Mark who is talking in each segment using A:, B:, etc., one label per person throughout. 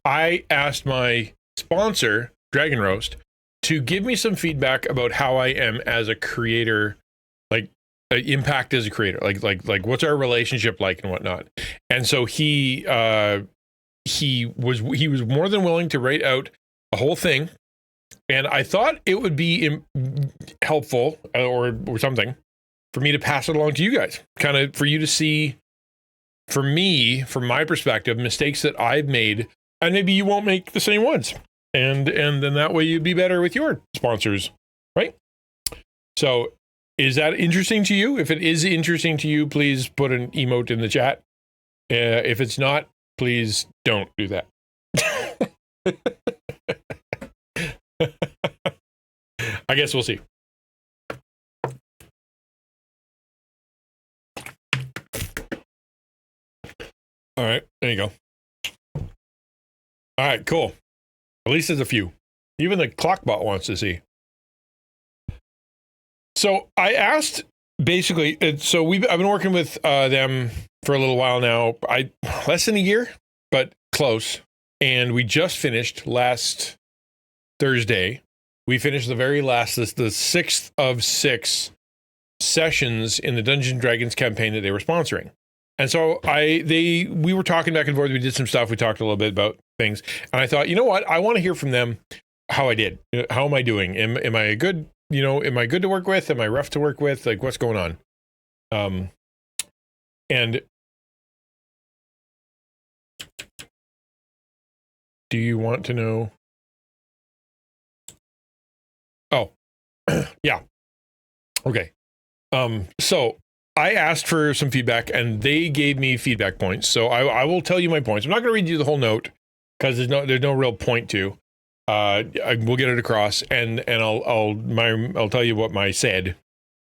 A: I asked my sponsor, Dragon Roast, to give me some feedback about how I am as a creator, like impact as a creator, like what's our relationship like and whatnot. And so he was more than willing to write out a whole thing, and I thought it would be helpful or something for me to pass it along to you guys, kind of for you to see, for me, from my perspective, mistakes that I've made, and maybe you won't make the same ones, and then that way you'd be better with your sponsors, right? So is that interesting to you? If it is interesting to you, please put an emote in the chat. If it's not, please don't do that. I guess we'll see. All right, there you go. All right, cool. At least there's a few. Even the clockbot wants to see. So I asked, basically, so I've been working with them for a little while now. Less than a year, but close. And we just finished last Thursday. We finished the very last, the 6th of 6 sessions in the Dungeons & Dragons campaign that they were sponsoring. And so we were talking back and forth. We did some stuff. We talked a little bit about things. And I thought, you know what? I want to hear from them how I did. How am I doing? Am I good? Am I good to work with? Am I rough to work with? Like, what's going on? And do you want to know? Oh, yeah. Okay. So I asked for some feedback, and they gave me feedback points. So I will tell you my points. I'm not going to read you the whole note because there's no real point to. We'll get it across, and I'll tell you what my said,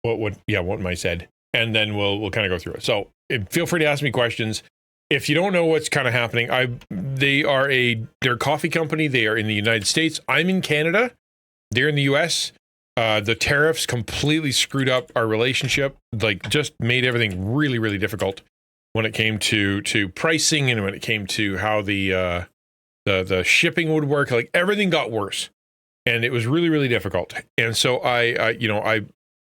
A: what my said, and then we'll kind of go through it. So feel free to ask me questions. If you don't know what's kind of happening, they're a coffee company. They are in the United States. I'm in Canada. They're in the US. The tariffs completely screwed up our relationship, like just made everything really, really difficult when it came to pricing and when it came to how the shipping would work. Like everything got worse, and it was really, really difficult. And so I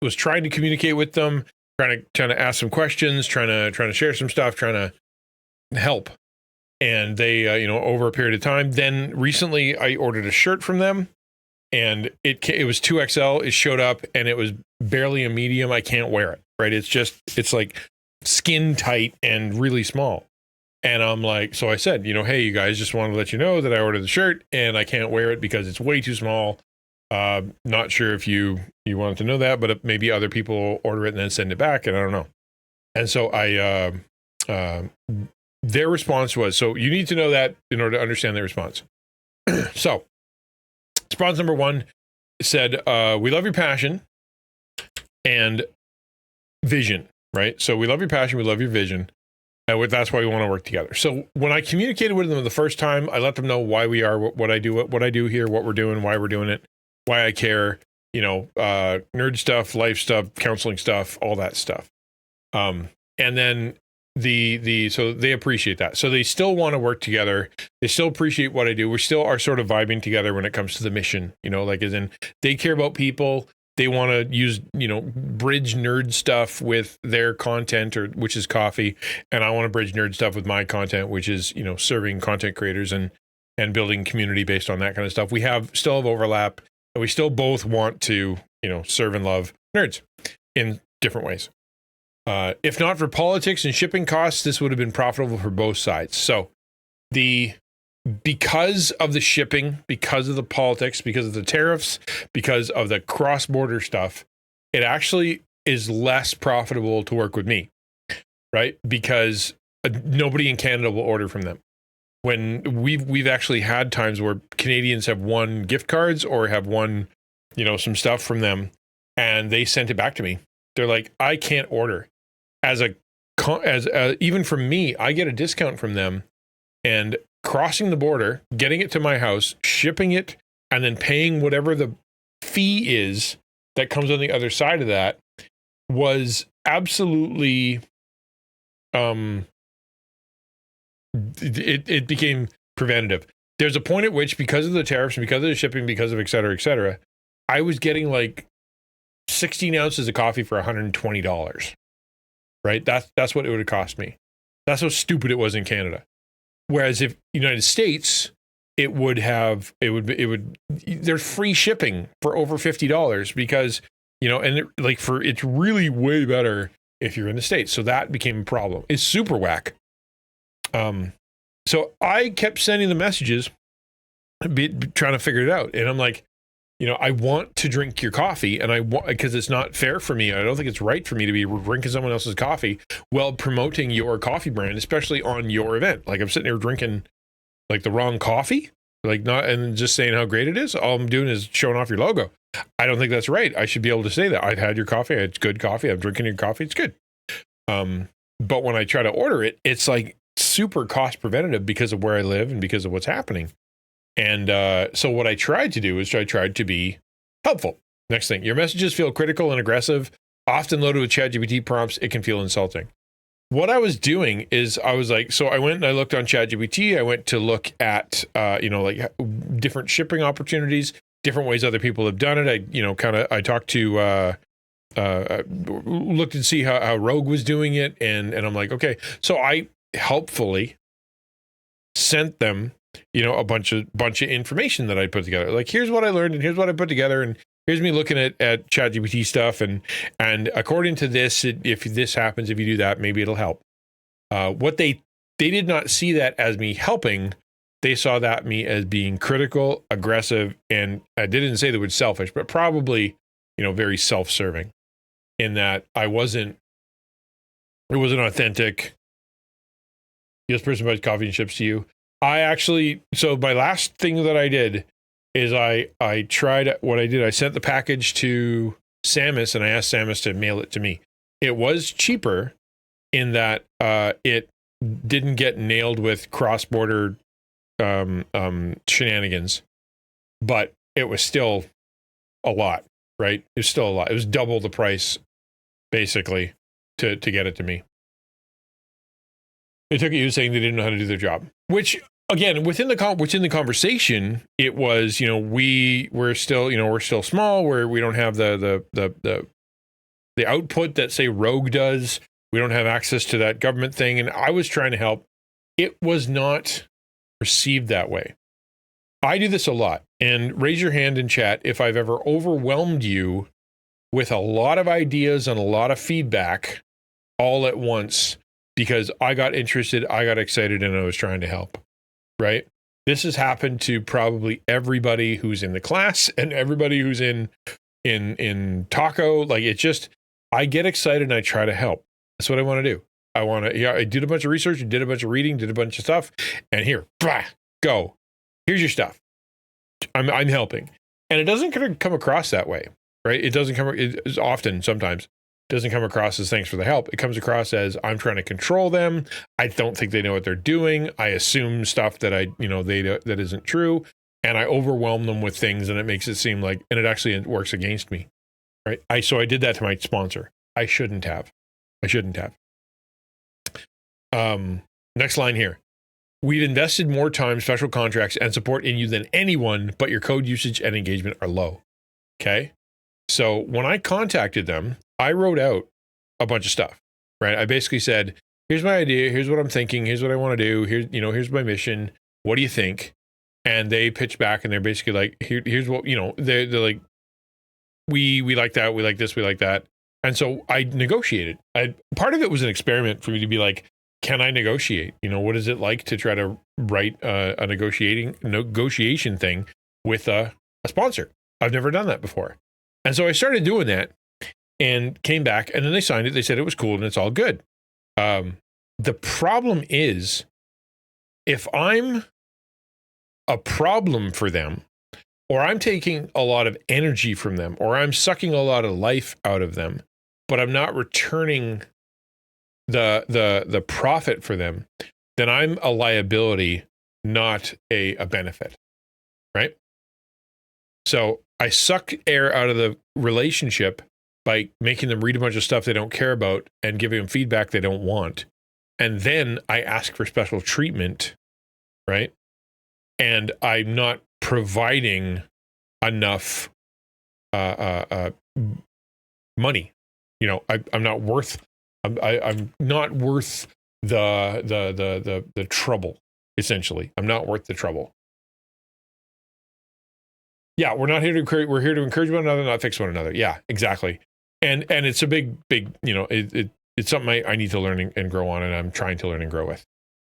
A: was trying to communicate with them, trying to ask some questions, trying to share some stuff, trying to help. And they, over a period of time, then recently I ordered a shirt from them. And it was 2XL. It showed up, and it was barely a medium. I can't wear it, right? It's like skin tight and really small. And I'm like, so I said, hey, you guys, just wanted to let you know that I ordered the shirt, and I can't wear it because it's way too small. Not sure if you wanted to know that, but maybe other people order it and then send it back, and I don't know. And so their response was, so you need to know that in order to understand their response. So response number 1 said, we love your passion and vision, right? So we love your passion, we love your vision, and that's why we want to work together. So when I communicated with them the first time, I let them know why we are, what I do here, what we're doing, why we're doing it, why I care, nerd stuff, life stuff, counseling stuff, all that stuff. And then so they appreciate that. So they still want to work together. They still appreciate what I do. We still are sort of vibing together when it comes to the mission, like as in they care about people. They want to use, bridge nerd stuff with their content, which is coffee. And I want to bridge nerd stuff with my content, which is, serving content creators and building community based on that kind of stuff. We still have overlap, and we still both want to, serve and love nerds in different ways. If not for politics and shipping costs, this would have been profitable for both sides. So because of the shipping, because of the politics, because of the tariffs, because of the cross-border stuff, it actually is less profitable to work with me, right? Because nobody in Canada will order from them. When we've actually had times where Canadians have won gift cards or have won, some stuff from them, and they sent it back to me. They're like, I can't order. Even from me, I get a discount from them, and crossing the border, getting it to my house, shipping it, and then paying whatever the fee is that comes on the other side of that was absolutely, it became preventative. there's a point at which, because of the tariffs, because of the shipping, because of et cetera, I was getting like 16 ounces of coffee for $120, right? That's what it would have cost me. That's how stupid it was in Canada. Whereas if United States, there's free shipping for over $50 because, and it's really way better if you're in the States. So that became a problem. It's super whack. So I kept sending the messages, trying to figure it out. And I'm like, I want to drink your coffee, and because it's not fair for me. I don't think it's right for me to be drinking someone else's coffee while promoting your coffee brand, especially on your event. Like, I'm sitting here drinking like the wrong coffee, and just saying how great it is. All I'm doing is showing off your logo. I don't think that's right. I should be able to say that I've had your coffee. It's good coffee. I'm drinking your coffee. It's good. But when I try to order it, it's like super cost preventative because of where I live and because of what's happening. And so what I tried to do is I tried to be helpful. Next thing, your messages feel critical and aggressive, often loaded with ChatGPT prompts. It can feel insulting. What I was doing is I was like, so I went and I looked on ChatGPT. I went to look at, different shipping opportunities, different ways other people have done it. I talked to, looked and see how Rogue was doing it. And I'm like, okay, so I helpfully sent them, a bunch of information that I put together. Like, here's what I learned and here's what I put together. And here's me looking at ChatGPT stuff. And according to this, if this happens, if you do that, maybe it'll help. What they did not see that as me helping. They saw that me as being critical, aggressive, and I didn't say the word selfish, but probably, very self-serving in that it wasn't authentic. This person buys coffee and ships to you. So my last thing that I did is I tried what I did. I sent the package to Samus and I asked Samus to mail it to me. It was cheaper in that it didn't get nailed with cross-border shenanigans, but it was still a lot, right? It was still a lot. It was double the price, basically, to get it to me. They took it, you saying they didn't know how to do their job, which again, within the conversation, it was, we're still small, we don't have the output that say Rogue does. We don't have access to that government thing. And I was trying to help. It was not received that way. I do this a lot, and raise your hand in chat if I've ever overwhelmed you with a lot of ideas and a lot of feedback all at once because I got interested, I got excited, and I was trying to help, right? This has happened to probably everybody who's in the class and everybody who's in Taco. Like, it's just, I get excited and I try to help. That's what I want to do. I did a bunch of research, did a bunch of reading, did a bunch of stuff, and here, go. Here's your stuff. I'm helping. And it doesn't come across that way, right? It doesn't sometimes doesn't come across as thanks for the help. It comes across as I'm trying to control them. I don't think they know what they're doing. I assume stuff that that isn't true. And I overwhelm them with things, and it makes it seem like, and it actually works against me, right? So I did that to my sponsor. I shouldn't have. Next line here. We've invested more time, special contracts, and support in you than anyone, but your code usage and engagement are low. Okay. So when I contacted them, I wrote out a bunch of stuff, right? I basically said, here's my idea. Here's what I'm thinking. Here's what I want to do. Here's my mission. What do you think? And they pitch back and they're basically like, here's what, they're like, we like that. We like this. We like that. And so I negotiated. Part of it was an experiment for me to be like, can I negotiate? What is it like to try to write a negotiation thing with a sponsor? I've never done that before. And so I started doing that and came back, and then they signed it. They said it was cool and it's all good. The problem is, if I'm a problem for them, or I'm taking a lot of energy from them, or I'm sucking a lot of life out of them, but I'm not returning the profit for them, then I'm a liability, not a benefit, right? So I suck air out of the relationship by making them read a bunch of stuff they don't care about and giving them feedback they don't want. And then I ask for special treatment, right? and I'm not providing enough money. You know, I'm not worth. I'm not worth the trouble. Essentially, I'm not worth the trouble. Yeah, we're not here to encourage. We're here to encourage one another, not fix one another. Yeah, exactly. And it's a big, you know, it's something I need to learn and grow on, and I'm trying to learn and grow with.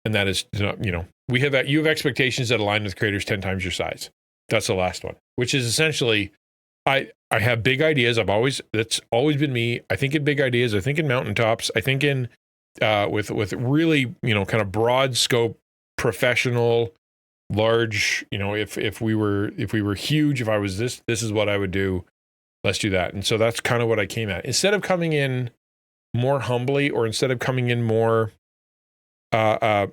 A: And that is, you know, you have expectations that align with creators 10 times your size. That's the last one, which is essentially, I have big ideas. That's always been me. I think in big ideas. I think in mountaintops. I think in with really, you know, kind of broad scope, professional, large. You know, if we were huge, if I was this is what I would do. Let's do that. And so that's kind of what I came at. Instead of coming in more humbly, or instead of coming in more, I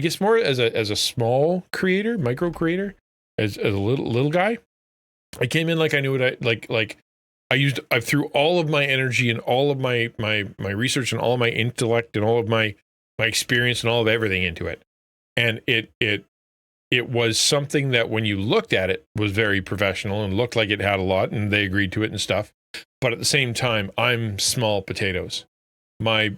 A: guess more as a small creator, micro creator, as a little guy. I came in like I knew what I threw all of my energy and all of my research and all of my intellect and all of my experience and all of everything into it. And it was something that when you looked at it was very professional and looked like it had a lot, and they agreed to it and stuff. But at the same time, I'm small potatoes. My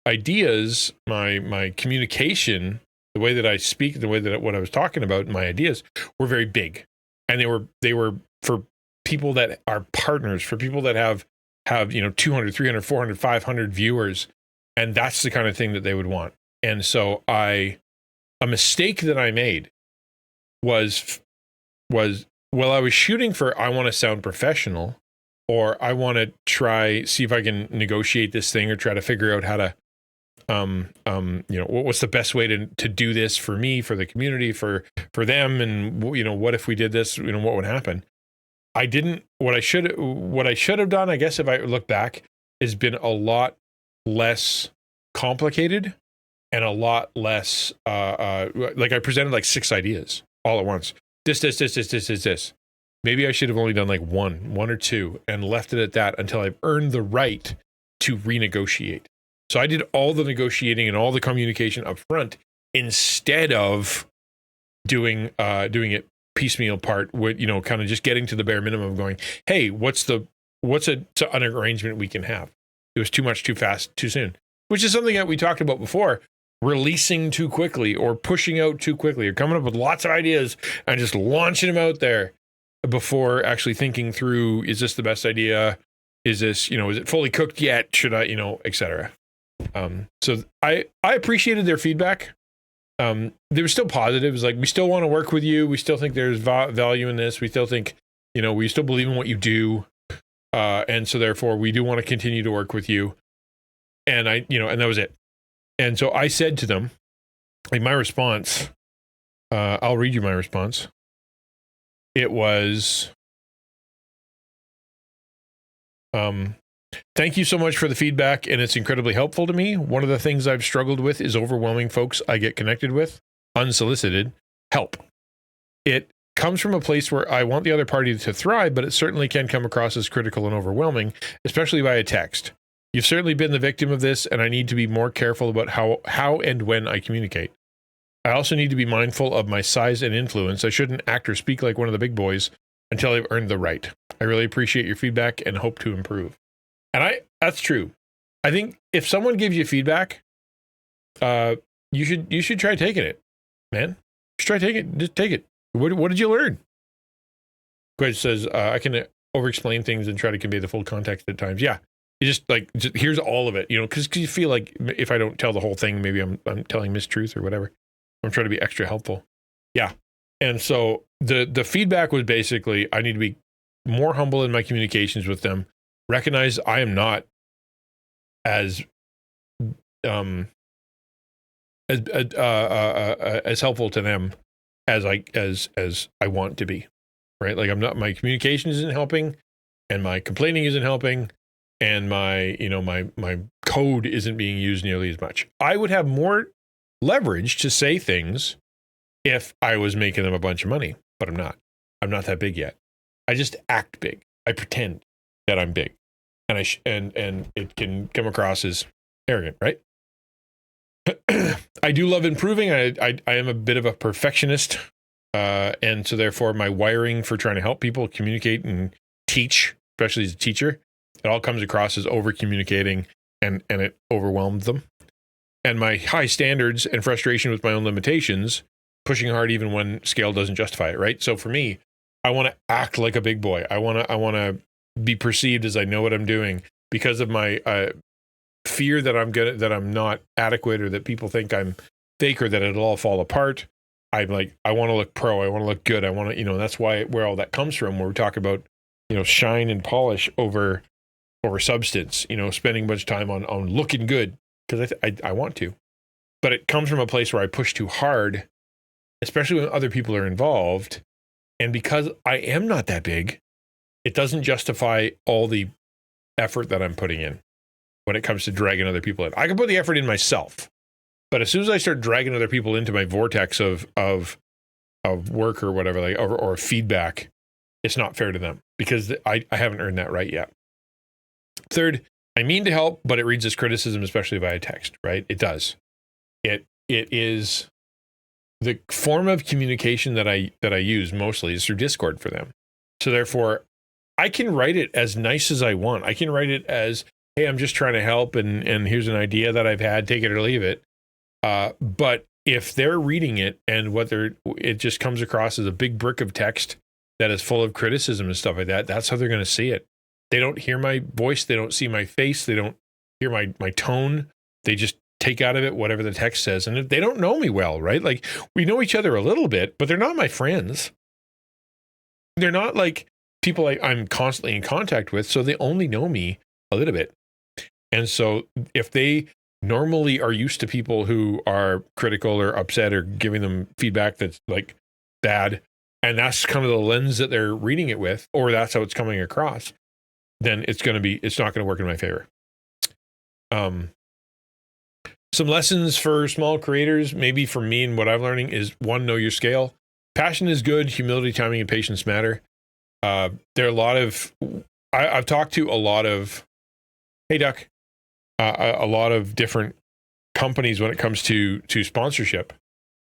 A: ideas, my communication, the way that I speak, the way that what I was talking about, my ideas were very big. And they were for people that are partners, for people that have, you know, 200, 300, 400, 500 viewers. And that's the kind of thing that they would want. And so a mistake that I made was, well, I was shooting for, I want to sound professional, or I want to see if I can negotiate this thing, or try to figure out how to, you know, what's the best way to do this for me, for the community, for them. And, you know, what if we did this, you know, what would happen? I didn't, what I should have done, I guess, if I look back, has been a lot less complicated and a lot less, like I presented like 6 ideas all at once. This. Maybe I should have only done like one or two and left it at that until I've earned the right to renegotiate. So I did all the negotiating and all the communication up front instead of doing it piecemeal part, with, you know, kind of just getting to the bare minimum of going, hey, what's an arrangement we can have? It was too much, too fast, too soon, which is something that we talked about before, releasing too quickly or pushing out too quickly or coming up with lots of ideas and just launching them out there before actually thinking through, is this the best idea? Is this, you know, is it fully cooked yet? Should I, you know, etc. So I appreciated their feedback. They were still positive. It was like, we still want to work with you. We still think there's value in this. We still think, you know, we still believe in what you do. And so therefore we do want to continue to work with you. And and that was it. And so I said to them, like, my response, I'll read you my response. It was, thank you so much for the feedback, and it's incredibly helpful to me. One of the things I've struggled with is overwhelming folks I get connected with, unsolicited help. It comes from a place where I want the other party to thrive, but it certainly can come across as critical and overwhelming, especially via text. You've certainly been the victim of this, and I need to be more careful about how and when I communicate. I also need to be mindful of my size and influence. I shouldn't act or speak like one of the big boys until I've earned the right. I really appreciate your feedback and hope to improve. And that's true. I think if someone gives you feedback, you should try taking it, man. Just try taking it. Just take it. What did you learn? Greg says, I can over-explain things and try to convey the full context at times. Yeah. You just here's all of it, you know, because you feel like if I don't tell the whole thing, maybe I'm telling mistruth or whatever. I'm trying to be extra helpful. Yeah. And so the feedback was basically, I need to be more humble in my communications with them. Recognize I am not as helpful to them as I want to be, right? Like, I'm not, my communication isn't helping, and my complaining isn't helping, and my code isn't being used nearly as much. I would have more leverage to say things if I was making them a bunch of money, but I'm not. I'm not that big yet. I just act big. I pretend that I'm big, and and it can come across as arrogant, right? I do love improving. I am a bit of a perfectionist And so therefore my wiring for trying to help people communicate and teach, especially as a teacher, it all comes across as over communicating, and it overwhelmed them. And my high standards and frustration with my own limitations, pushing hard even when scale doesn't justify it, right? So for me, I want to act like a big boy. I want to be perceived as I know what I'm doing because of my fear that I'm not adequate, or that people think I'm fake, or that it'll all fall apart. I'm like, I want to look pro. I want to look good. I want to, that's where all that comes from, where we talk about, shine and polish over substance, spending much time on looking good, because I want to. But it comes from a place where I push too hard, especially when other people are involved. And because I am not that big, it doesn't justify all the effort that I'm putting in when it comes to dragging other people in. I can put the effort in myself, but as soon as I start dragging other people into my vortex of work or whatever, like or feedback, it's not fair to them, because I haven't earned that right yet. Third, I mean to help, but it reads as criticism, especially via text, right? It does. It is the form of communication that I use mostly is through Discord for them. So therefore, I can write it as nice as I want. I can write it as, hey, I'm just trying to help, and here's an idea that I've had, take it or leave it. But if they're reading it and it just comes across as a big brick of text that is full of criticism and stuff like that, that's how they're going to see it. They don't hear my voice. They don't see my face. They don't hear my tone. They just take out of it whatever the text says. And they don't know me well, right? Like, we know each other a little bit, but they're not my friends. They're not like people I'm constantly in contact with. So they only know me a little bit. And so if they normally are used to people who are critical or upset or giving them feedback that's like bad, and that's kind of the lens that they're reading it with, or that's how it's coming across, then it's not going to work in my favor. Some lessons for small creators, maybe for me and what I'm learning, is one, know your scale. Passion is good. Humility, timing, and patience matter. There are a lot of, I've talked to a lot of, hey Duck, a lot of different companies when it comes to sponsorship.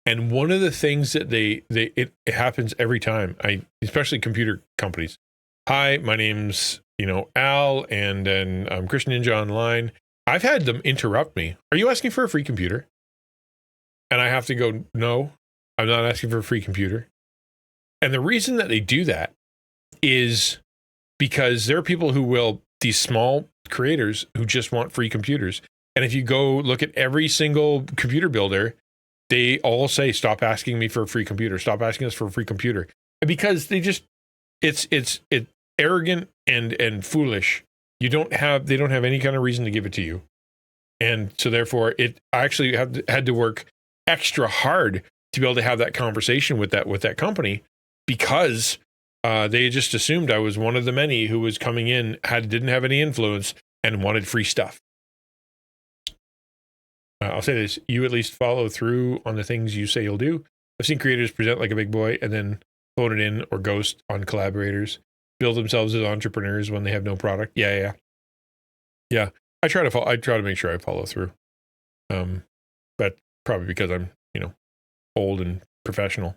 A: And one of the things that it happens every time, especially computer companies. Hi, my name's, Al, and then I'm Christian Ninja Online. I've had them interrupt me. Are you asking for a free computer? And I have to go, no, I'm not asking for a free computer. And the reason that they do that is because there are people these small creators who just want free computers. And if you go look at every single computer builder, they all say, stop asking me for a free computer. Stop asking us for a free computer. Because it's arrogant and foolish. They don't have any kind of reason to give it to you. And so therefore I actually had to work extra hard to be able to have that conversation with that company, because they just assumed I was one of the many who was coming in, didn't have any influence, and wanted free stuff. I'll say this, you at least follow through on the things you say you'll do. I've seen creators present like a big boy and then phone it in or ghost on collaborators, build themselves as entrepreneurs when they have no product. Yeah. I try to make sure I follow through. But probably because I'm, old and professional.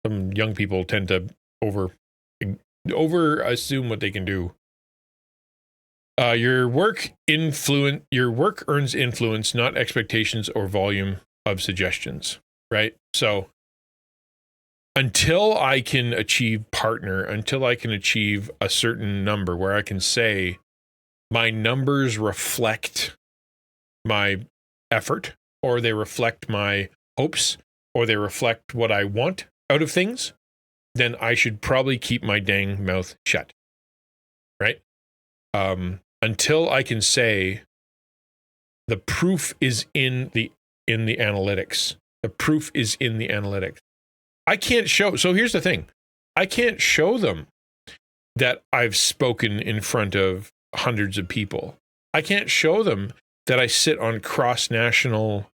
A: Some young people tend to over assume what they can do. Your work earns influence, not expectations or volume of suggestions, right? So until I can achieve partner, until I can achieve a certain number where I can say my numbers reflect my effort, or they reflect my hopes, or they reflect what I want out of things, then I should probably keep my dang mouth shut, right? Until I can say the proof is in the analytics. The proof is in the analytics. I can't show. So here's the thing. I can't show them that I've spoken in front of hundreds of people. I can't show them that I sit on cross-national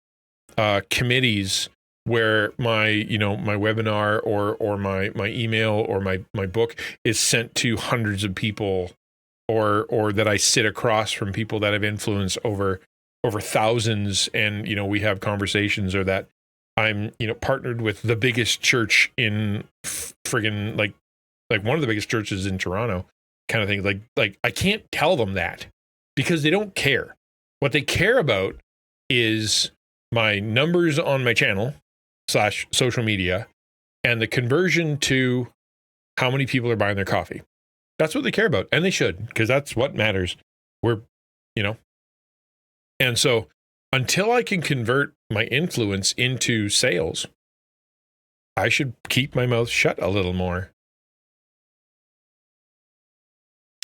A: committees where my webinar or my email or my book is sent to hundreds of people, or that I sit across from people that have influence over thousands, and we have conversations, or that I'm, partnered with the biggest church in friggin' like one of the biggest churches in Toronto, kind of thing. Like I can't tell them that because they don't care. What they care about is my numbers on my channel / social media and the conversion to how many people are buying their coffee. That's what they care about. And they should, because that's what matters. And so until I can convert my influence into sales, I should keep my mouth shut a little more.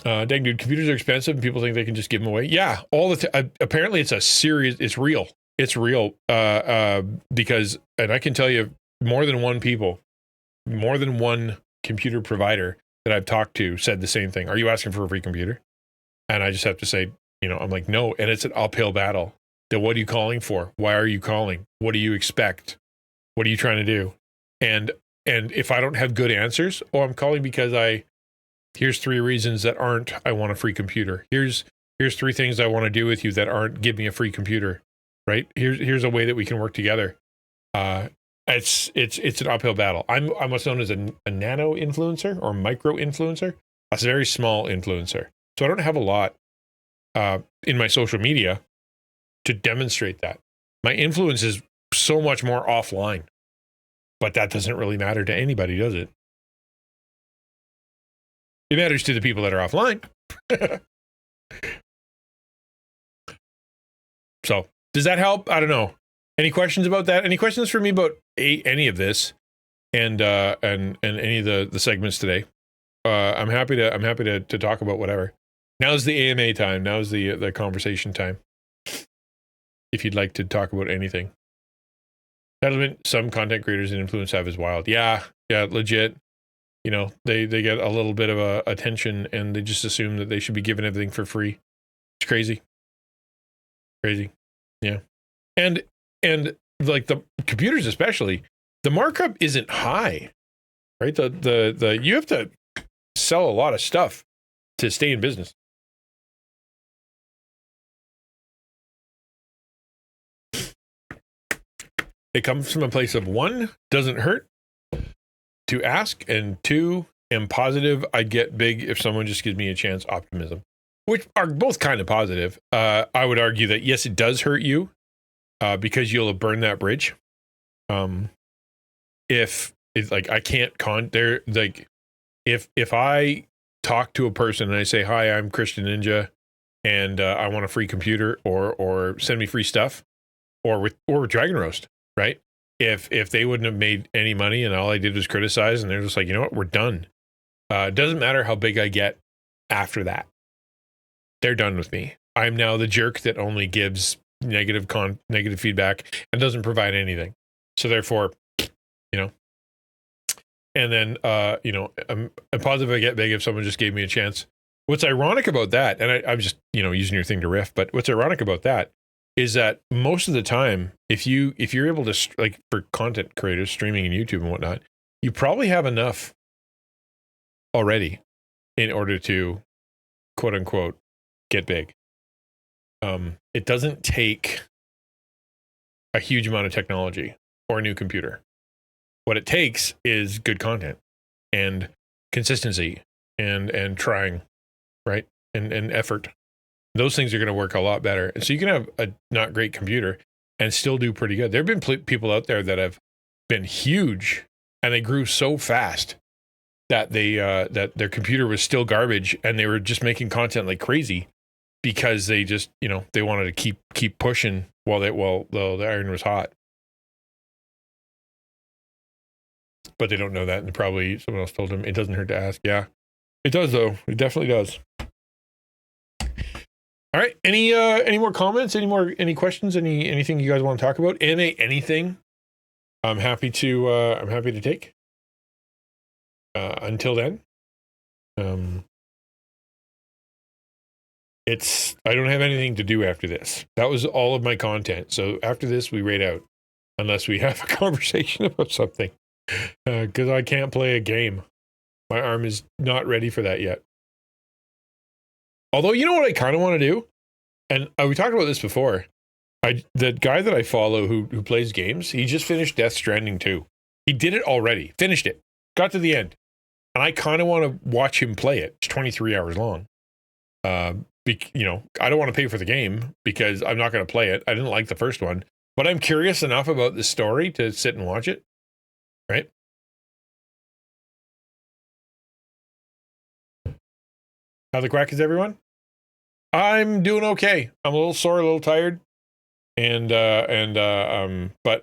A: Dang, dude, computers are expensive and people think they can just give them away. Yeah, all the time. Apparently it's real. It's real. Because, and I can tell you more than one computer provider that I've talked to said the same thing. Are you asking for a free computer? And I just have to say, I'm like, no. And it's an uphill battle. Then what are you calling for? Why are you calling? What do you expect? What are you trying to do? And if I don't have good answers, I'm calling because here's 3 reasons that aren't, I want a free computer. Here's 3 things I want to do with you that aren't, give me a free computer, right? Here's a way that we can work together. It's an uphill battle. I'm what's known as a nano influencer or micro influencer. A very small influencer. So I don't have a lot in my social media to demonstrate that. My influence is so much more offline, but that doesn't really matter to anybody, does it? It matters to the people that are offline. So does that help? I don't know. Any questions about that? Any questions for me about any of this and any of the segments today? I'm happy to talk about whatever. Now's the AMA time. Now's the conversation time. If you'd like to talk about anything. Settlement some content creators and influence have is wild. Yeah, legit. They get a little bit of attention and they just assume that they should be given everything for free. It's crazy. Yeah. And like the computers especially, the markup isn't high, right? The you have to sell a lot of stuff to stay in business. It comes from a place of 1, doesn't hurt to ask, and 2, am positive I'd get big if someone just gives me a chance, optimism, which are both kind of positive. I would argue that yes, it does hurt you because you'll have burned that bridge. If it's like I can't if I talk to a person and I say, hi, I'm Christian Ninja and I want a free computer or send me free stuff or with Dragon Roast, right? If they wouldn't have made any money and all I did was criticize and they're just like, you know what, we're done. It doesn't matter how big I get after that. They're done with me. I'm now the jerk that only gives negative feedback and doesn't provide anything. So therefore, and then, I'm positive I get big if someone just gave me a chance. What's ironic about that, and I'm just, using your thing to riff, but what's ironic about that is that most of the time, if you're able to, like for content creators, streaming and YouTube and whatnot, you probably have enough already in order to, quote unquote, get big. It doesn't take a huge amount of technology or a new computer. What it takes is good content and consistency and trying, right? And effort. Those things are going to work a lot better. And so you can have a not great computer and still do pretty good. There have been people out there that have been huge and they grew so fast that that their computer was still garbage and they were just making content like crazy because they just, they wanted to keep pushing while the iron was hot. But they don't know that, and probably someone else told them it doesn't hurt to ask. Yeah, it does though. It definitely does. All right. Any more comments? Any questions? Anything you guys want to talk about? Anything? I'm happy to take. Until then, I don't have anything to do after this. That was all of my content. So after this, we raid out, unless we have a conversation about something. Because I can't play a game. My arm is not ready for that yet. Although, you know what I kind of want to do? And we talked about this before. The guy that I follow who plays games, he just finished Death Stranding 2. He did it already, finished it, got to the end, and I kind of want to watch him play it. It's 23 hours long. I don't want to pay for the game because I'm not going to play it. I didn't like the first one, but I'm curious enough about the story to sit and watch it. Right? How the crack is everyone? I'm doing okay. I'm a little sore, a little tired. But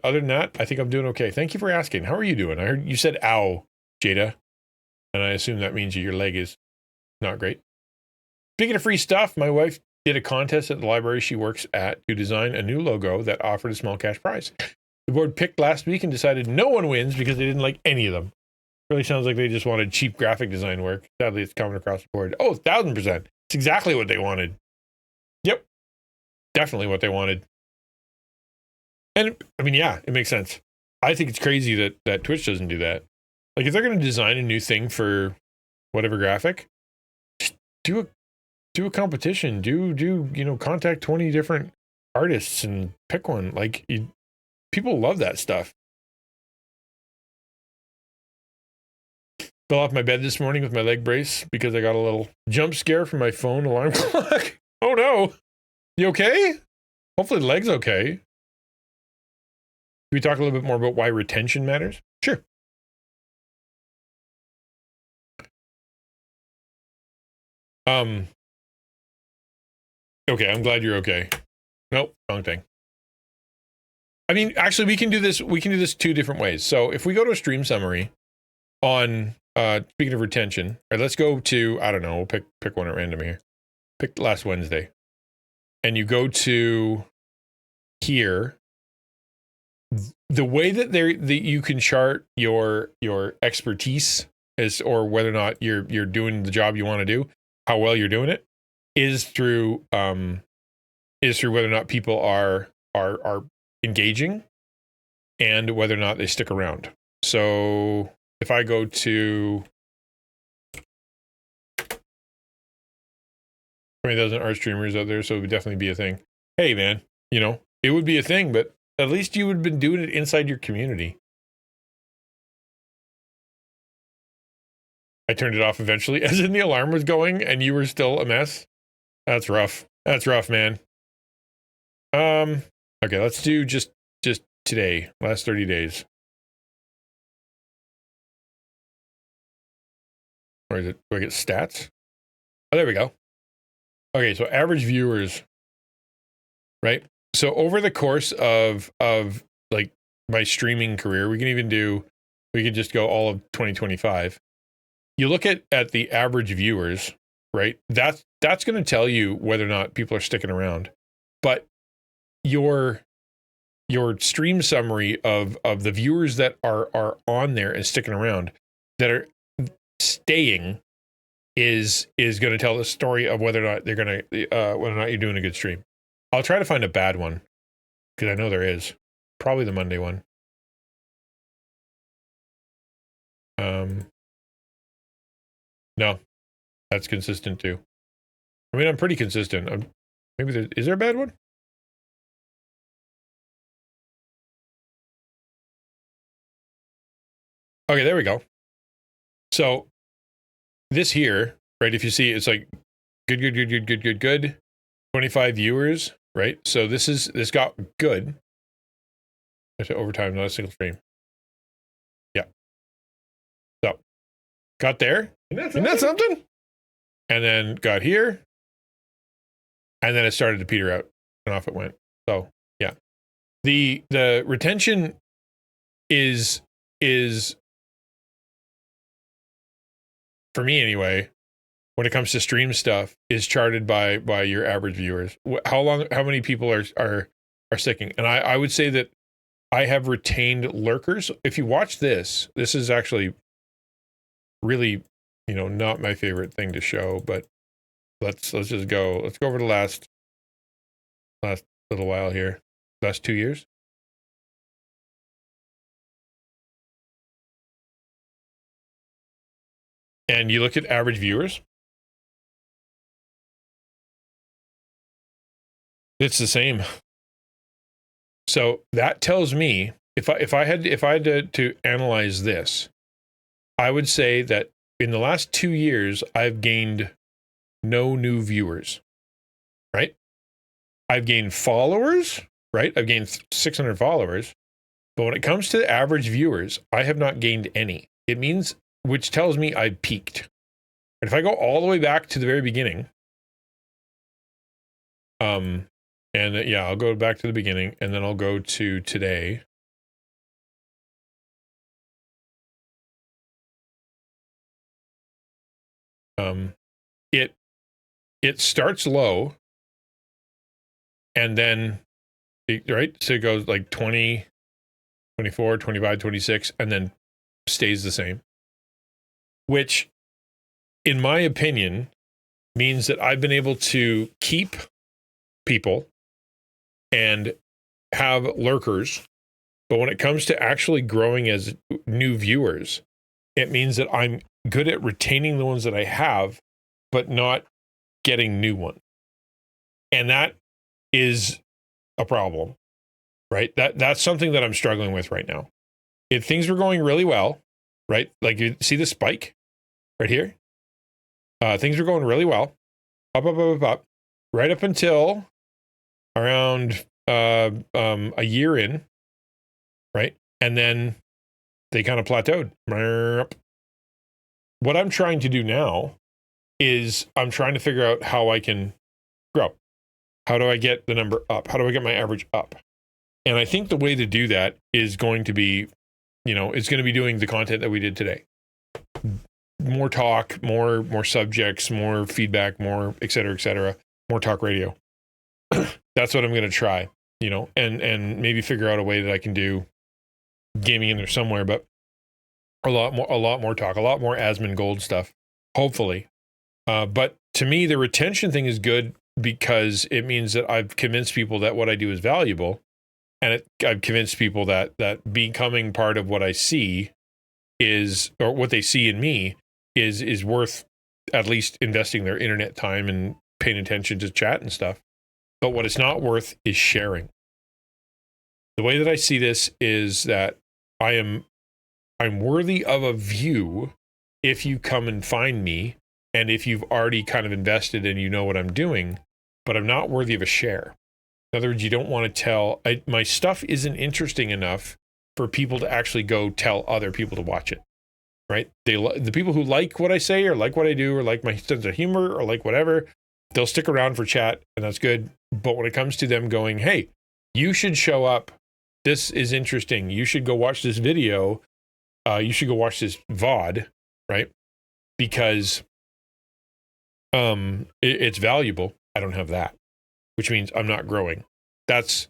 A: other than that, I think I'm doing okay. Thank you for asking. How are you doing? I heard you said ow, Jada, and I assume that means your leg is not great. Speaking of free stuff, my wife did a contest at the library she works at to design a new logo that offered a small cash prize. The board picked last week and decided no one wins because they didn't like any of them. Really sounds like they just wanted cheap graphic design work. Sadly, it's coming across the board. Oh, 1,000%. It's exactly what they wanted. Yep. Definitely what they wanted. And I mean, yeah, it makes sense. I think it's crazy that Twitch doesn't do that. Like, if they're going to design a new thing for whatever graphic, just do a competition. Contact 20 different artists and pick one. Like, people love that stuff. Fell off my bed this morning with my leg brace because I got a little jump scare from my phone alarm clock. Oh no. You okay? Hopefully the leg's okay. Can we talk a little bit more about why retention matters? Sure. Okay, I'm glad you're okay. Nope, wrong thing. I mean, actually, we can do this two different ways. So if we go to a stream summary on, speaking of retention, all right, let's go to, I don't know, we'll pick one at random here. Pick last Wednesday. And you go to here. The way that you can chart your expertise or whether or not you're doing the job you want to do, how well you're doing it, is through whether or not people are engaging and whether or not they stick around. So if I go to 20,000 art streamers out there, so it would definitely be a thing. Hey man, it would be a thing, but at least you would have been doing it inside your community. I turned it off eventually, as in the alarm was going and you were still a mess. That's rough. That's rough, man. Okay, let's do just today, last 30 days. Or is it, do I get stats? Oh, there we go. Okay, so average viewers, right? So over the course of like my streaming career, we could just go all of 2025. You look at the average viewers, right? That's going to tell you whether or not people are sticking around. But your stream summary of the viewers that are on there and sticking around, that are staying, is going to tell the story of whether or not they're going to whether or not you're doing a good stream. I'll try to find a bad one because I know there is. Probably the Monday one. No, that's consistent too. I mean, I'm pretty consistent. Maybe is there a bad one? Okay, there we go. So this here, right? If you see, it's like good. 25 viewers, right? So this got good. Overtime, not a single stream. Yeah. So got there. Isn't that something? And then got here. And then it started to peter out and off it went. So yeah. The retention is for me anyway, when it comes to stream stuff, is charted by your average viewers. How many people are sticking? And I would say that I have retained lurkers. If you watch this is actually really, not my favorite thing to show, but let's just go. Let's go over the last little while here. Last 2 years. And you look at average viewers. It's the same. So that tells me if I had to analyze this, I would say that in the last 2 years, I've gained no new viewers, right? I've gained followers, right? I've gained 600 followers. But when it comes to average viewers, I have not gained any. It means, which tells me I've peaked. And if I go all the way back to the very beginning, yeah, I'll go back to the beginning, and then I'll go to today. It starts low, and then, right? So it goes like 20, 24, 25, 26, and then stays the same. Which, in my opinion, means that I've been able to keep people and have lurkers. But when it comes to actually growing as new viewers, it means that I'm good at retaining the ones that I have, but not getting new ones. And that is a problem, right? That's something that I'm struggling with right now. If things were going really well, right? Like you see the spike right here. Things were going really well, up, right up until around a year in, right? And then they kind of plateaued. What I'm trying to do now is I'm trying to figure out how I can grow. How do I get the number up? How do I get my average up? And I think the way to do that is going to be, it's going to be doing the content that we did today. More talk, more subjects, more feedback, more et cetera, more talk radio. That's what I'm going to try, and maybe figure out a way that I can do gaming in there somewhere, but a lot more talk, a lot more Asmongold stuff, hopefully. But to me, the retention thing is good because it means that I've convinced people that what I do is valuable, and I've convinced people that becoming part of what I see is, or what they see in me is worth at least investing their internet time and paying attention to chat and stuff. But what it's not worth is sharing. The way that I see this is that I'm worthy of a view if you come and find me, and if you've already kind of invested and you know what I'm doing, but I'm not worthy of a share. In other words, you don't want to tell, my stuff isn't interesting enough for people to actually go tell other people to watch it, right? The people who like what I say or like what I do or like my sense of humor or like whatever, they'll stick around for chat, and that's good. But when it comes to them going, hey, you should show up, this is interesting, you should go watch this video, you should go watch this VOD, right? Because it's valuable. I don't have that, which means I'm not growing. That's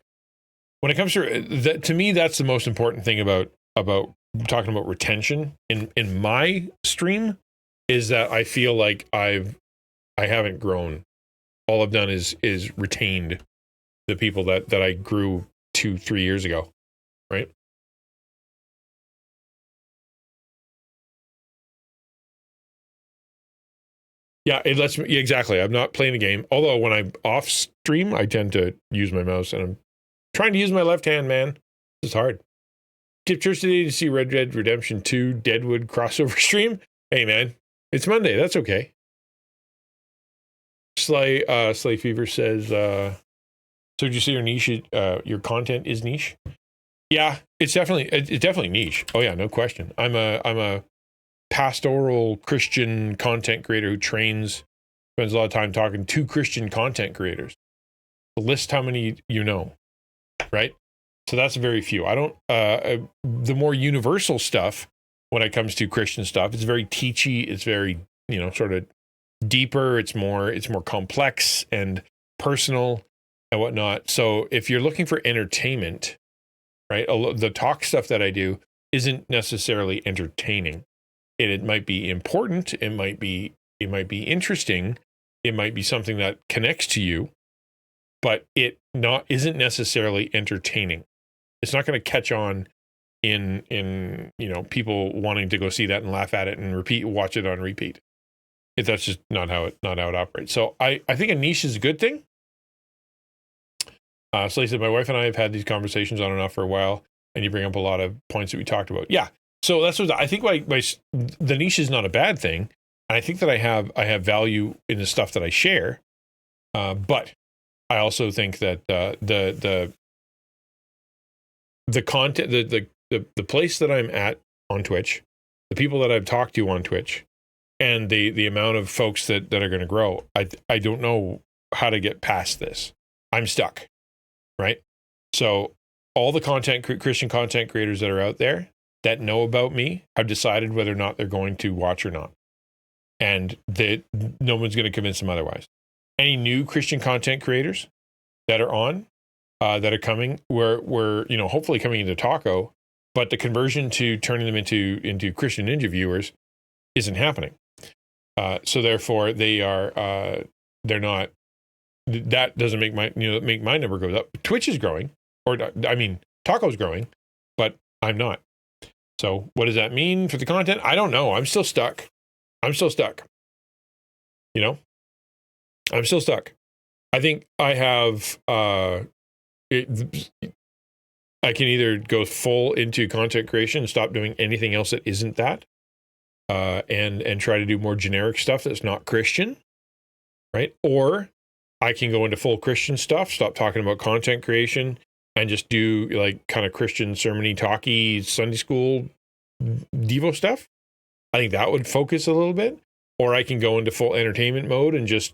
A: when it comes to that. To me, that's the most important thing about talking about retention in my stream, is that I feel like I haven't grown. All I've done is retained the people that I grew 2-3 years ago, right? Yeah, it lets me, exactly. I'm not playing a game. Although when I'm off stream, I tend to use my mouse, and I'm trying to use my left hand, man. It's hard. Skip church today to see Red Dead Redemption 2 Deadwood crossover stream. Hey, man, it's Monday. That's okay. Slay Fever says, so did you say your niche, your content is niche? Yeah, it's definitely niche. Oh yeah, no question. I'm a pastoral Christian content creator who trains, spends a lot of time talking to Christian content creators. List how many you know, right? So that's very few. I don't, the more universal stuff when it comes to Christian stuff, it's very teachy, it's very, sort of deeper, it's more complex and personal and whatnot. So if you're looking for entertainment, right, the talk stuff that I do isn't necessarily entertaining. It might be important, it might be interesting, it might be something that connects to you, but it isn't necessarily entertaining. It's not going to catch on in people wanting to go see that and laugh at it and watch it on repeat. That's just not how it operates. So I think a niche is a good thing. So like I said, my wife and I have had these conversations on and off for a while, and you bring up a lot of points that we talked about. Yeah. So that's what I think. The niche is not a bad thing. And I think that I have value in the stuff that I share. But I also think that the content, the place that I'm at on Twitch, the people that I've talked to on Twitch, and the amount of folks that are going to grow, I don't know how to get past this. I'm stuck, right? So all the Christian content creators that are out there that know about me have decided whether or not they're going to watch or not, and no one's going to convince them otherwise. Any new Christian content creators that are on, that are coming, we're hopefully coming into Taco, but the conversion to turning them into Christian Ninja viewers isn't happening. So therefore, they're not. That doesn't make my number go up. Twitch is growing, Taco's growing, but I'm not. So what does that mean for the content? I don't know. I'm still stuck. I'm still stuck. I'm still stuck. I think I have. I can either go full into content creation and stop doing anything else that isn't that, and try to do more generic stuff that's not Christian, right? Or I can go into full Christian stuff, stop talking about content creation, and just do like kind of Christian sermon-y, talky, Sunday school, Devo stuff. I think that would focus a little bit. Or I can go into full entertainment mode and just,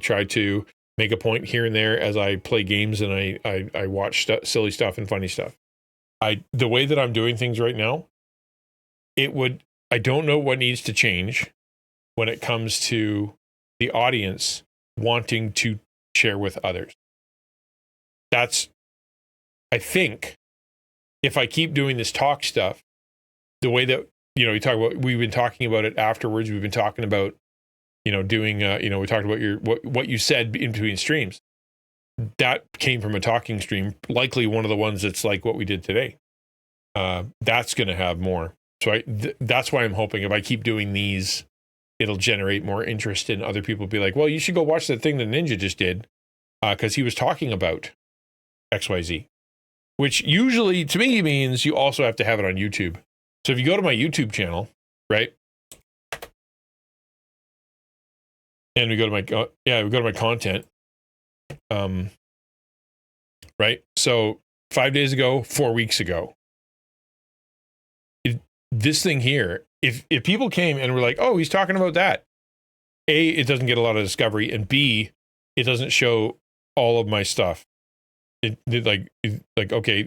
A: try to make a point here and there as I play games and I watch silly stuff and funny stuff. The way that I'm doing things right now, I don't know what needs to change when it comes to the audience wanting to share with others. I think if I keep doing this talk stuff, the way that, we've been talking about it afterwards. We've been talking about, doing, we talked about what you said in between streams. That came from a talking stream, likely one of the ones that's like what we did today. That's going to have more. So that's why I'm hoping if I keep doing these, it'll generate more interest in other people. Be like, well, you should go watch that thing that Ninja just did, because he was talking about XYZ, which usually to me means you also have to have it on YouTube. So if you go to my YouTube channel, right, and we go to my content, right. So 5 days ago, 4 weeks ago, this thing here, if people came and were like, oh, he's talking about that, A, it doesn't get a lot of discovery, and B, it doesn't show all of my stuff. Okay,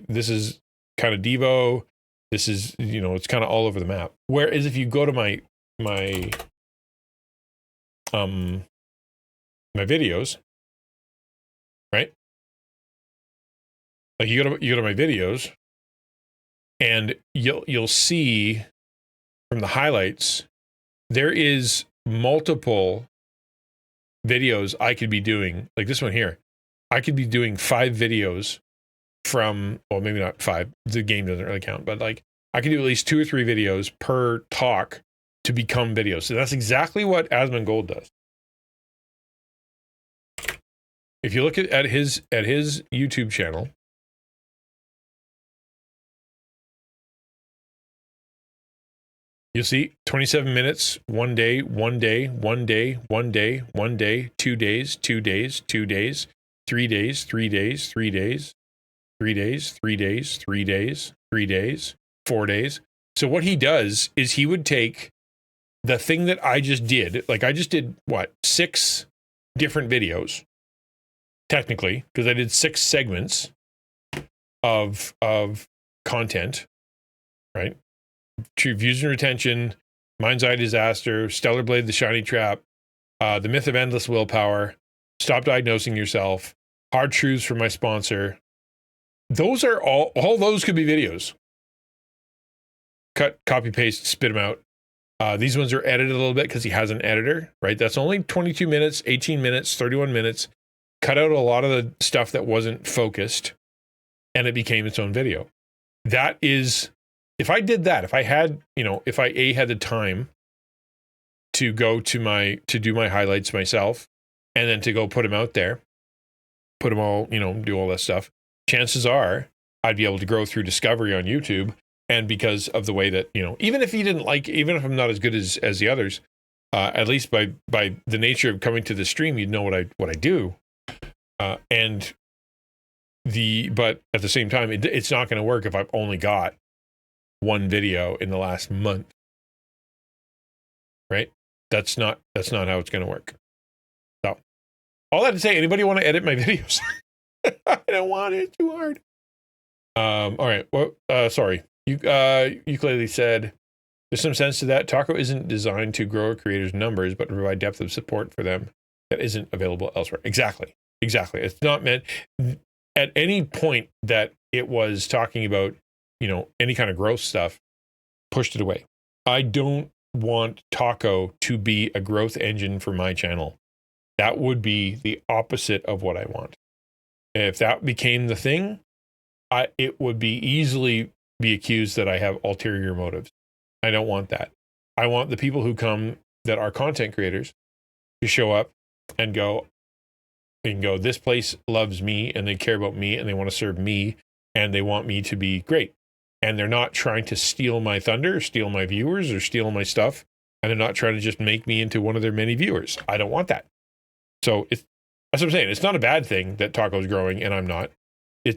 A: this is kind of Devo. This is, it's kind of all over the map. Whereas if you go to my videos, right? Like you go to my videos, and you'll see from the highlights, there is multiple videos I could be doing, like this one here. I could be doing 5 videos from, well, maybe not 5. The game doesn't really count, but like I can do at least 2 or 3 videos per talk to become videos. So that's exactly what Asmongold does. If you look at his YouTube channel, you'll see 27 minutes, 1 day, 1 day, 1 day, 1 day, 1 day, 2 days, 2 days, 2 days, 3 days, 3 days, 3 days, 3 days, 3 days, 3 days, 3 days, 4 days. So what he does is he would take the thing that I just did, like I just did 6 different videos, technically, because I did 6 segments of content, right? True views and retention, Mind's Eye Disaster, Stellar Blade, The Shiny Trap, The Myth of Endless Willpower, Stop Diagnosing Yourself, Hard Truths from my sponsor. Those are all those could be videos. Cut, copy, paste, spit them out. These ones are edited a little bit because he has an editor, right? That's only 22 minutes, 18 minutes, 31 minutes. Cut out a lot of the stuff that wasn't focused, and it became its own video. That is, if I did that, if I had, if I had the time to go to do my highlights myself, and then to go put them out there, put them all, do all that stuff, chances are I'd be able to grow through discovery on YouTube. And because of the way that, even if even if I'm not as good as the others, at least by the nature of coming to the stream, you'd know what I do. But at the same time, it's not going to work if I've only got one video in the last month, right? That's not how it's going to work. So all that to say, anybody want to edit my videos? I don't want it, too hard. All right. Well, sorry. You clearly said there's some sense to that. Taco isn't designed to grow a creator's numbers, but to provide depth of support for them that isn't available elsewhere. Exactly. It's not meant at any point that it was talking about, any kind of growth stuff, pushed it away. I don't want Taco to be a growth engine for my channel. That would be the opposite of what I want. If that became the thing, it would be easily be accused that I have ulterior motives. I don't want that. I want the people who come that are content creators to show up and go, this place loves me and they care about me and they want to serve me and they want me to be great. And they're not trying to steal my thunder, or steal my viewers, or steal my stuff. And they're not trying to just make me into one of their many viewers. I don't want that. So that's what I'm saying. It's not a bad thing that Taco's growing and I'm not.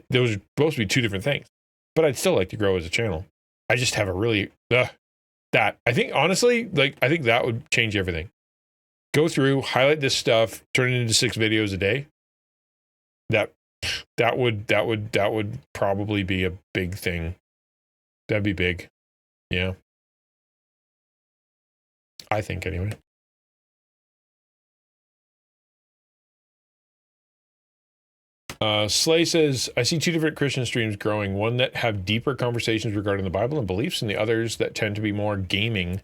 A: Those are supposed to be two different things. But I'd still like to grow as a channel. I just have a really that I think honestly, I think that would change everything. Go through, highlight this stuff, turn it into 6 videos a day. That would probably be a big thing. That'd be big. Yeah. I think anyway. Slay says, I see 2 different Christian streams growing, one that have deeper conversations regarding the Bible and beliefs, and the others that tend to be more gaming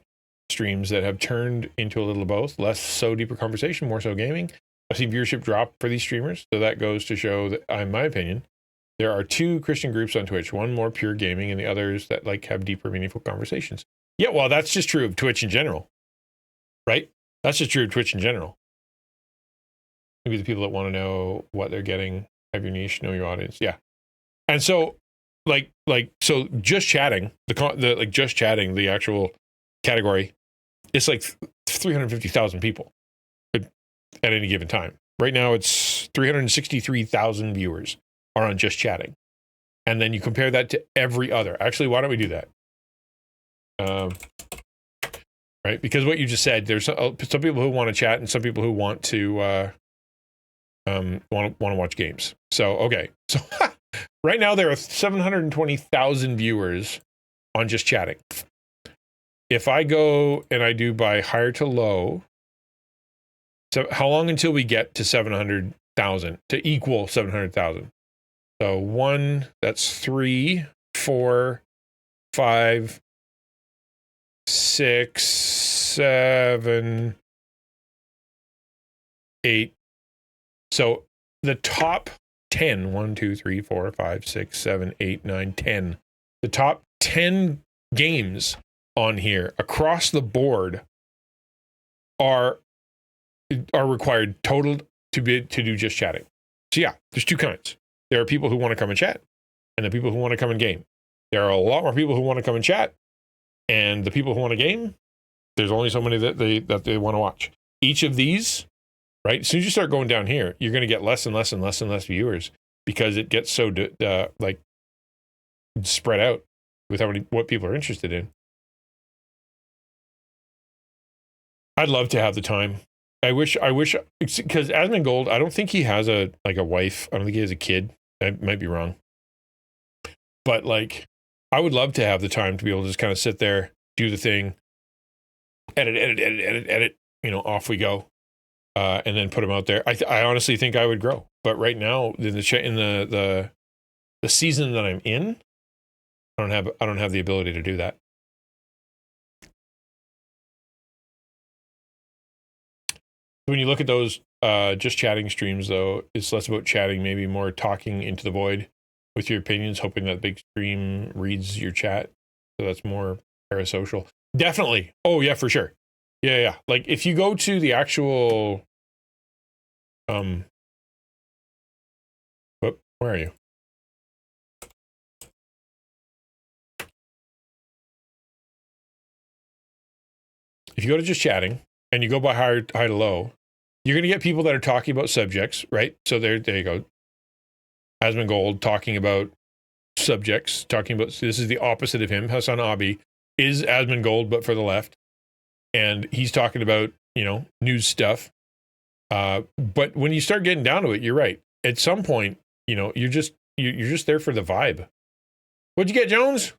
A: streams that have turned into a little of both. Less so deeper conversation, more so gaming. I've seen viewership drop for these streamers, so that goes to show that, in my opinion, there are 2 Christian groups on Twitch, one more pure gaming and the others that have deeper, meaningful conversations. Yeah, well, that's just true of Twitch in general, right? That's just true of Twitch in general. Maybe the people that want to know what they're getting, have your niche, know your audience. Yeah. And so so just chatting, the actual category, it's 350,000 people at any given time. Right now it's 363,000 viewers are on just chatting. And then you compare that to every other. Actually, why don't we do that? Right? Because what you just said, there's some people who want to chat and some people who want to want to watch games. So, okay. So right now there are 720,000 viewers on just chatting. If I go and I do by higher to low, so how long until we get to 700,000 to equal 700,000? So 1, that's 3, 4, 5, 6, 7, 8. So the top 10, 1, 2, 3, 4, 5, 6, 7, 8, 9, 10. The top 10 games on here across the board are required total to do just chatting. So yeah, there's 2 kinds. There are people who want to come and chat, and the people who want to come and game. There are a lot more people who want to come and chat, and the people who want to game, there's only so many that they want to watch. Each of these, right? As soon as you start going down here, you're going to get less and less and less and less viewers because it gets so spread out with what people are interested in. I'd love to have the time. I wish, because Asmongold, I don't think he has a wife. I don't think he has a kid. I might be wrong. But I would love to have the time to be able to just kind of sit there, do the thing, edit, off we go. And then put them out there. I honestly think I would grow. But right now, in the season that I'm in, I don't have the ability to do that. When you look at those just chatting streams, though, it's less about chatting, maybe more talking into the void with your opinions, hoping that big stream reads your chat. So that's more parasocial. Definitely. Oh, yeah, for sure. Yeah. If you go to the actual Where are you? If you go to just chatting and you go by high to low, you're going to get people that are talking about subjects, right? So there you go. Asmongold talking about subjects, talking about, this is the opposite of him. Hassan Abi is Asmongold, but for the left. And he's talking about, news stuff. But when you start getting down to it, you're right. At some point, you're just there for the vibe. What'd you get, Jones?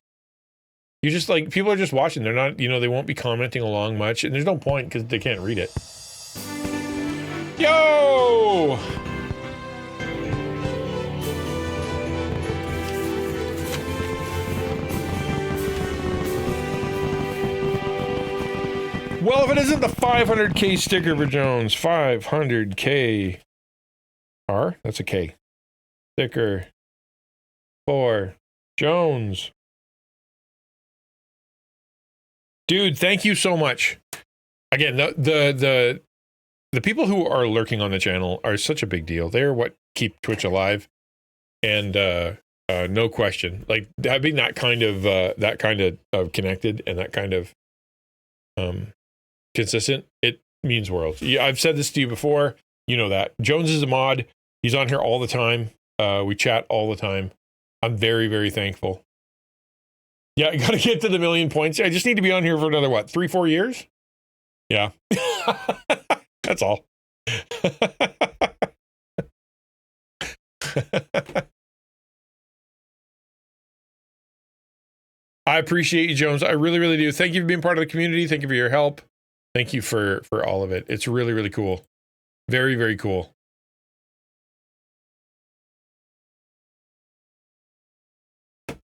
A: You just like, people are just watching. They're not, they won't be commenting along much, and there's no point because they can't read it. Yo! Well, if it isn't the 500K sticker for Jones, 500K R, that's a K. Sticker for Jones. Dude, thank you so much. Again, the people who are lurking on the channel are such a big deal. They're what keep Twitch alive, and no question. Like having that kind of connected and that kind of consistent, it means worlds. Yeah, I've said this to you before. You know that Jones is a mod. He's on here all the time. We chat all the time. I'm very, very thankful. Yeah, I gotta get to the 1,000,000 points. I just need to be on here for another, 3-4 years? Yeah. That's all. I appreciate you, Jones. I really, really do. Thank you for being part of the community. Thank you for your help. Thank you for all of it. It's really, really cool. Very, very cool.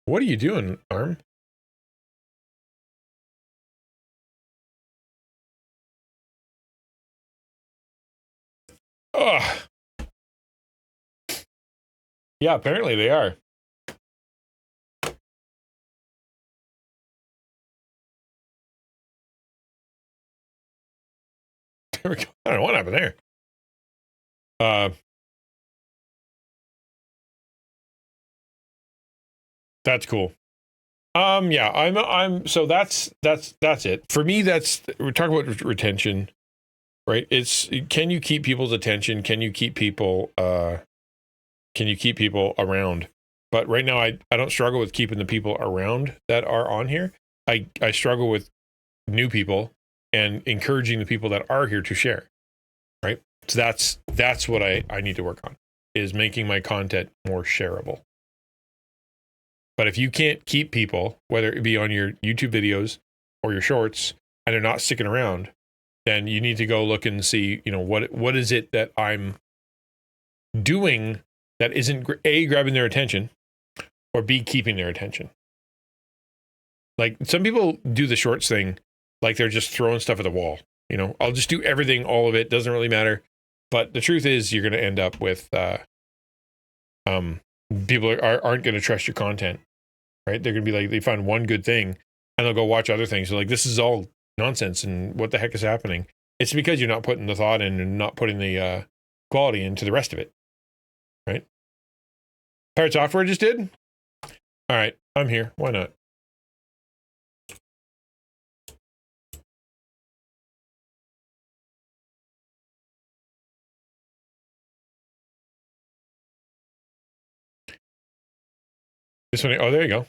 A: What are you doing, Arm? Ugh. Yeah, apparently they are. There we go. I don't know what happened there. That's cool. Yeah, I'm so that's it. For me, we're talking about retention, right? It's, can you keep people's attention? Can you keep people around? But right now I don't struggle with keeping the people around that are on here. I struggle with new people and encouraging the people that are here to share, right? So that's what I need to work on, is making my content more shareable. But if you can't keep people, whether it be on your YouTube videos or your shorts, and they're not sticking around, then you need to go look and see, what is it that I'm doing that isn't A, grabbing their attention, or B, keeping their attention. Like, some people do the shorts thing like they're just throwing stuff at the wall. I'll just do everything, all of it, doesn't really matter. But the truth is, you're going to end up with people aren't going to trust your content, right? They're going to be like, they find one good thing and they'll go watch other things. They're like, this is all nonsense, and what the heck is happening? It's because you're not putting the thought in and not putting the quality into the rest of it, right? Pirate Software just did? All right, I'm here. Why not? This one, oh, there you go.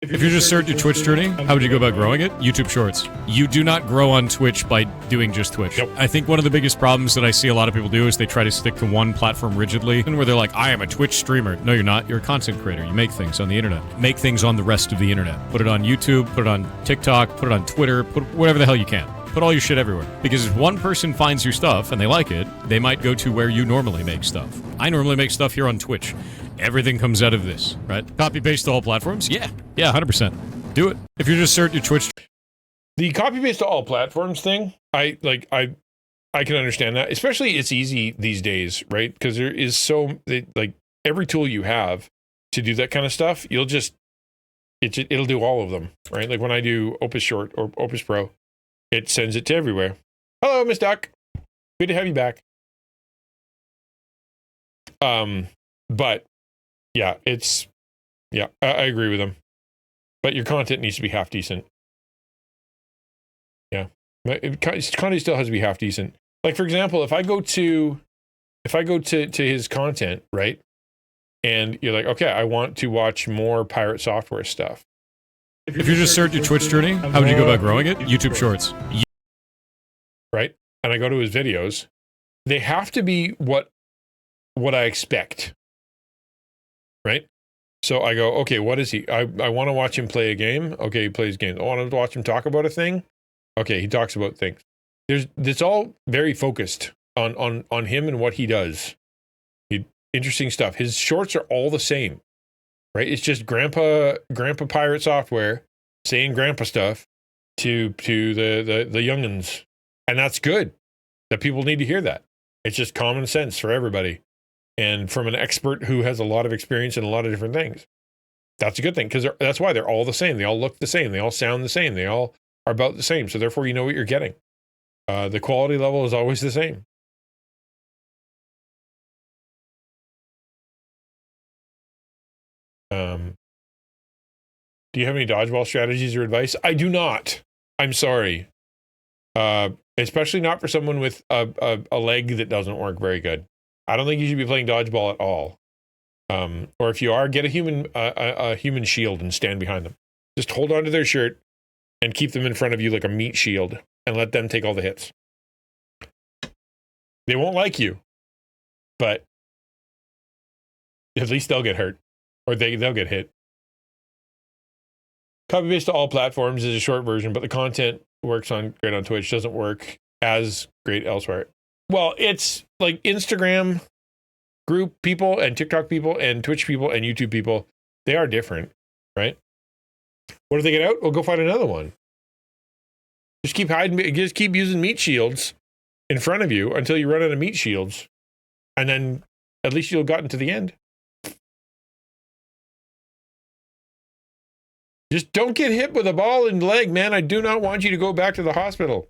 B: If you're just starting your Twitch journey, how would you go about growing it? YouTube Shorts. You do not grow on Twitch by doing just Twitch.
A: Yep.
B: I think one of the biggest problems that I see a lot of people do is they try to stick to one platform rigidly, and where they're like, I am a Twitch streamer. No, you're not. You're a content creator. You make things on the internet. Make things on the rest of the internet. Put it on YouTube, put it on TikTok, put it on Twitter, put whatever the hell you can. Put all your shit everywhere. Because if one person finds your stuff and they like it, they might go to where you normally make stuff. I normally make stuff here on Twitch. Everything comes out of this, right? Copy paste to all platforms? Yeah, 100%. Do it. If you're just starting your Twitch.
A: The copy paste to all platforms thing, I can understand that. Especially, it's easy these days, right? Because there is every tool you have to do that kind of stuff, it'll do all of them, right? Like when I do Opus Short or Opus Pro, it sends it to everywhere. Hello, Miss Duck. Good to have you back. But yeah, I agree with him. But your content needs to be half decent. Yeah, content still has to be half decent. Like, for example, if I go to his content, right, and you're like, okay, I want to watch more pirate software stuff.
B: If you just start your Twitch journey, how would you go about growing it? YouTube Shorts.
A: Right? And I go to his videos, they have to be what I expect. Right? So I go, okay, what is he? I want to watch him play a game. Okay, he plays games. I want to watch him talk about a thing. Okay, he talks about things. It's all very focused on him and what he does. Interesting stuff. His shorts are all the same. Right? It's just grandpa pirate software saying grandpa stuff to the youngins. And that's good. That people need to hear that. It's just common sense for everybody. And from an expert who has a lot of experience in a lot of different things. That's a good thing, because that's why they're all the same. They all look the same. They all sound the same. They all are about the same. So therefore, you know what you're getting. The quality level is always the same. Do you have any dodgeball strategies or advice? I do not. I'm sorry. Especially not for someone with a leg that doesn't work very good. I don't think you should be playing dodgeball at all. Or if you are, get a human shield and stand behind them. Just hold onto their shirt and keep them in front of you like a meat shield and let them take all the hits. They won't like you, but at least they'll get hurt, or they'll get hit. Copy paste to all platforms is a short version, but the content works great on Twitch, doesn't work as great elsewhere. Well, it's like Instagram group people and TikTok people and Twitch people and YouTube people. They are different, right? What if they get out? Well, go find another one. Just keep using meat shields in front of you until you run out of meat shields. And then at least you'll have gotten to the end. Just don't get hit with a ball in the leg, man. I do not want you to go back to the hospital.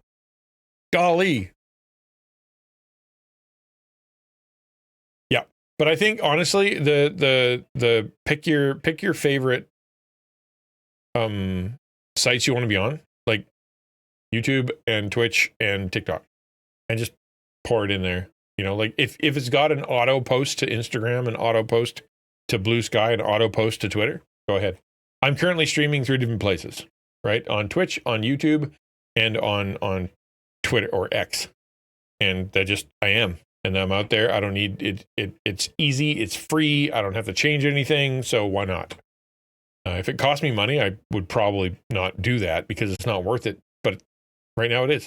A: Golly. Yeah. But I think honestly, the pick your favorite sites you want to be on, like YouTube and Twitch and TikTok, and just pour it in there. You know, like if it's got an auto post to Instagram, an auto post to Blue Sky, an auto post to Twitter, go ahead. I'm currently streaming through different places, right? On Twitch, on YouTube, and on Twitter or X. And I am. And I'm out there. I don't need it. It's easy. It's free. I don't have to change anything. So why not? If it cost me money, I would probably not do that because it's not worth it. But right now it is.